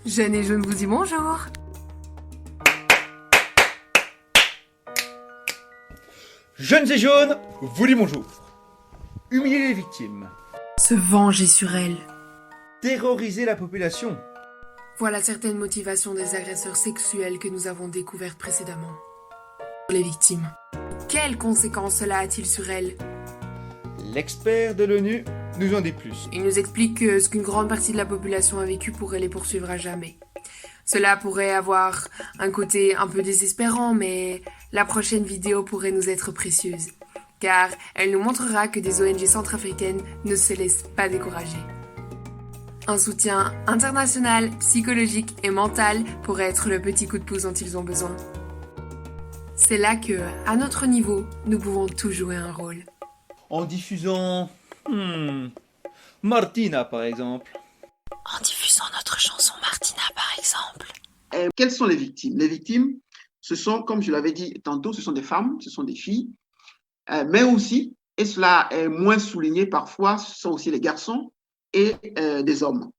Jeanne et Jaune vous dit bonjour. Jeunes et jaunes, vous dis bonjour. Humilier les victimes, Se venger sur elles. terroriser la population, Voilà certaines motivations des agresseurs sexuels que nous avons découvertes précédemment. Pour les victimes. Quelles conséquences cela a-t-il sur elles? l'expert de l'ONU nous en dit plus. Il nous explique que ce qu'une grande partie de la population a vécu pourrait les poursuivre à jamais. Cela pourrait avoir un côté un peu désespérant, mais la prochaine vidéo pourrait nous être précieuse, car elle nous montrera que des ONG centrafricaines ne se laissent pas décourager. Un soutien international, psychologique et mental pourrait être le petit coup de pouce dont ils ont besoin. C'est là que, à notre niveau, nous pouvons tous jouer un rôle. En diffusant... Martina par exemple. En diffusant notre chanson Martina par exemple. Quelles sont les victimes? Les victimes, ce sont, comme je l'avais dit tantôt, ce sont des femmes, ce sont des filles, mais aussi, et cela est moins souligné parfois, ce sont aussi les garçons et des hommes.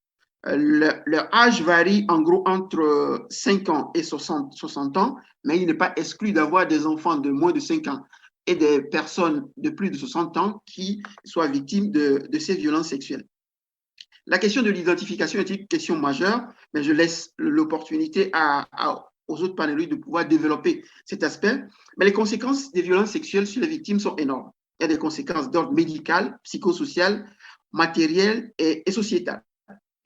Leur âge varie en gros entre 5 ans et 60 ans, mais il n'est pas exclu d'avoir des enfants de moins de 5 ans et des personnes de plus de 60 ans qui soient victimes de ces violences sexuelles. La question de l'identification est une question majeure, mais je laisse l'opportunité aux autres panélistes de pouvoir développer cet aspect. Mais les conséquences des violences sexuelles sur les victimes sont énormes. Il y a des conséquences d'ordre médical, psychosocial, matériel et sociétal.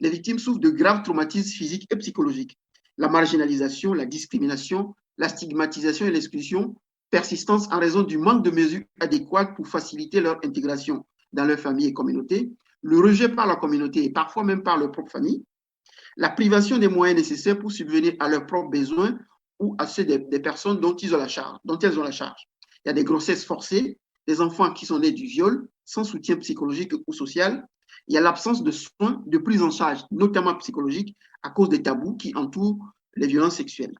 Les victimes souffrent de graves traumatismes physiques et psychologiques. La marginalisation, la discrimination, la stigmatisation et l'exclusion persistent en raison du manque de mesures adéquates pour faciliter leur intégration dans leur famille et communauté, le rejet par la communauté et parfois même par leur propre famille, la privation des moyens nécessaires pour subvenir à leurs propres besoins ou à ceux des personnes dont elles ont la charge. Il y a des grossesses forcées, des enfants qui sont nés du viol, sans soutien psychologique ou social. Il y a l'absence de soins de prise en charge, notamment psychologiques, à cause des tabous qui entourent les violences sexuelles.